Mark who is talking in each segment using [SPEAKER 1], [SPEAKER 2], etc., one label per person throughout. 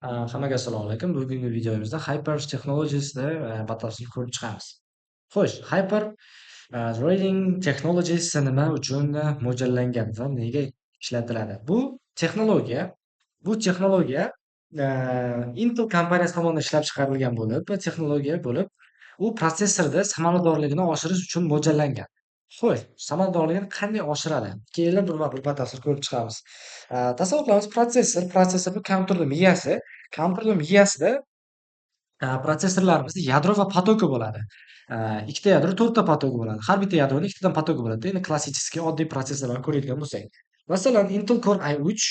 [SPEAKER 1] Hammaga assalomu alaykum. Bugungi videomizda Hyper Technologies'ni batafsil ko'rib chiqamiz. Xo'sh, Hyper Reading Technologies nima uchun mo'ljallangan va nega ishlatiladi? Bu texnologiya Intel kompaniyasi tomonidan ishlab chiqarilgan bo'lib, u protsessorda samaradorligini oshirish uchun mo'ljallangan. Xo'sh, samaradorligini qanday oshiradi? Keyin bir batafsil ko'rib chiqamiz. Tasavvur qilamiz, protsessor bu kompyuterni miyasida protsessorlarimizda yadro va potoki bo'ladi. Ikkita yadro, to'rtta potoki bo'ladi. Har bitta yadroning ikkitadan potoki bo'ladi. Endi klassik oddiy protsessorlarni ko'radigan bo'lsak. Masalan, Intel Core i3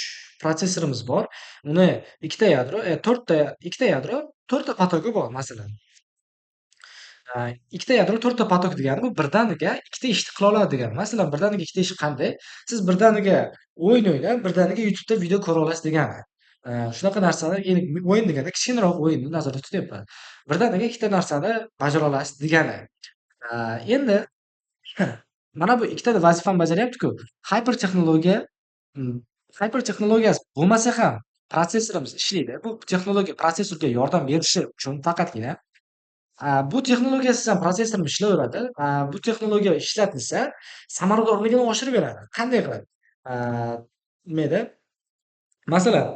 [SPEAKER 1] protsessorimiz bor. Uni ikkita yadro, to'rtta potoki bor masalan. Ikkita yadro, to'rtta potok degani bu birdaniga ikkita ishni qila oladi degani. Masalan, birdaniga ikkita ish qanday? Siz birdaniga o'yin o'ynab, birdaniga YouTube'da video ko'ra olasiz degani. Shunaqa narsani, endi o'yin deganda kichkinaroq o'yinni nazarda tutyapman. Birdaniga ikkita narsani bajara olasiz degani. Endi mana bu ikkita vazifani bajaryapti-ku. Hyper texnologiya mm, Hyper texnologiyasi bo'lmasa ham protsessorimiz ishlaydi. Bu texnologiya protsessorga yordam berishi uchun faqatgina bu texnologiyasiz ham protsessorimiz ishlayveradi. Bu texnologiya ishlatilsa, samaradorligini oshirib beradi. Qanday qiladi? Nima edi? Masalan,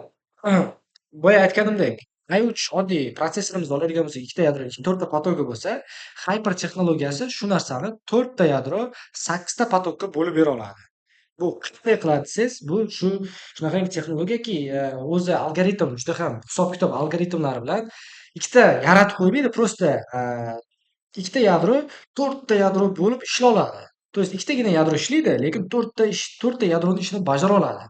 [SPEAKER 1] boya aytganimdek, i3 oddiy protsessorimizni oladigan bo'lsak, ikkita yadro, to'rtta potoki bo'lsa, Hyper texnologiyasi shu narsani to'rtta yadro, sakkizta potokka bo'lib bera oladi. Bu qanday qiladi desangiz, bu shunaqangi texnologiyaki, o'zi algoritm juda ham hisob-kitob algoritmlari bilan ikkita yaratib qo'ymaydi, просто ikkita yadro, to'rtta yadro bo'lib ishla oladi. То есть ikkitagina yadro ishlaydi, lekin to'rtta yadroni ishini bajara oladi.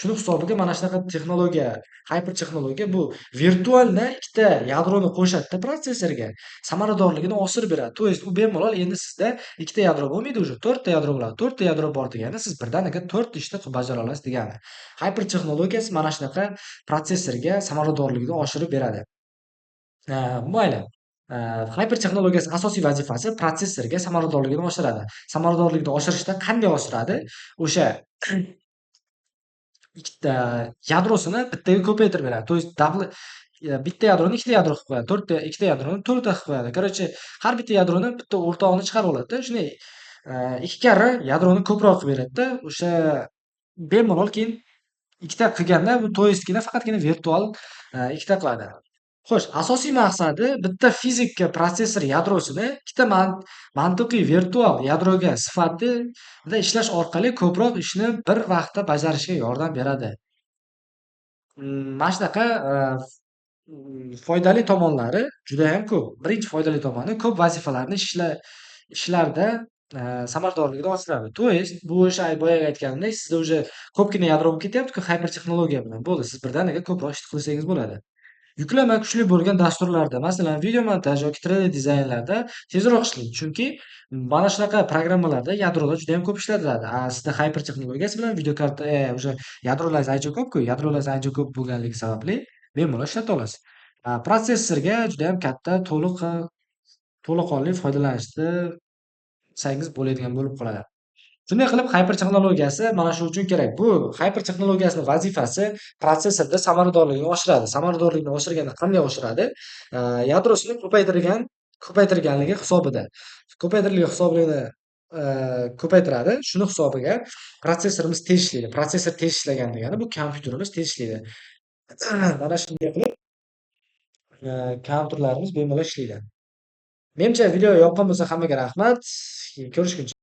[SPEAKER 1] Shuni hisobiga mana shunaqa texnologiya, Hyper texnologiya bu virtualda ikkita yadroni qo'shadida protsessorga, samaradorligini oshirib beradi. То есть u bemalol endi sizda ikkita yadro bo'lmaydi, уже to'rtta yadro bo'ladi. To'rtta yadro bor degani siz birdaniga to'rt ishni bajara olasiz degani. Hyper texnologiyasi mana shunaqa protsessorga samaradorligini oshirib beradi. Mayli. Hyper texnologiyasi asosiy vazifasi protsessorga samaradorligini oshiradi. Samaradorlikni oshirishda qanday oshiradi? O'sha ikkita yadrosini bittaga ko'paytirib beradi. То есть bitta yadroni ikkita yadro qilib qo'yadi. Ikkita yadroni to'rtta qilib qo'yadi. Короче, har bitta yadroni bitta o'rtog'ini chiqarib oladida. Shunday ikki karra yadroni ko'proq qilib beradida. O'sha bemalol keyin ikkita qilganda bu то yestgina faqatgina virtual ikkita qiladi. Xo'sh, asosiy maqsadi bitta fizik protsessor yadrosini ikkita mantiqiy virtual yadroga sifatida ishlash orqali ko'proq ishni bir vaqtda bajarishga yordam beradi. Mana shunaqa foydali tomonlari judayam ko'p. Birinchi foydali tomoni ko'p vazifalarni ishlarda samaradorligini oshiradi. То есть bu o'sha boyagi aytganimdek, sizda уже ko'pgina yadro bo'lib ketyapti-ku hyper texnologiya bilan. Bo'ldi, siz birdaniga ko'proq ish qilsangiz bo'ladi. Yuklama kuchli bo'lgan dasturlarda, masalan, video montaj yoki 3D dizaynlarda tezroq ishlaydi. Chunki mana shunaqa programmalarda yadrolar juda ham ko'p ishlatiladi. Sizda Hyper texnologiyasi bilan video karta o'sha yadrolaringiz ancha ko'p-ku, yadrolaringiz ancha ko'p bo'lganligi sababli bemalol ishlata olasiz. Protsessorga juda ham katta to'laqonli foydalanishni sangiz bo'ladigan bo'lib qoladi. Shunday qilib Hyper texnologiyasi mana shu uchun kerak. Bu Hyper texnologiyasining vazifasi protsessorda samaradorligini oshiradi. Samaradorlikni oshirganda qanday oshiradi? Yadrosini ko'paytirganligi hisobida. Ko'paytirilgan hisobini ko'paytiradi. Shuni hisobiga protsessorimiz tez ishlaydi. Protsessor tez ishlagan degani bu kompyuterimiz tez ishlaydi. Mana shunday qilib kompyuterlarimiz bemalol ishlaydi. Menimcha video yoqqan bo'lsa hammaga rahmat. Ko'rishguncha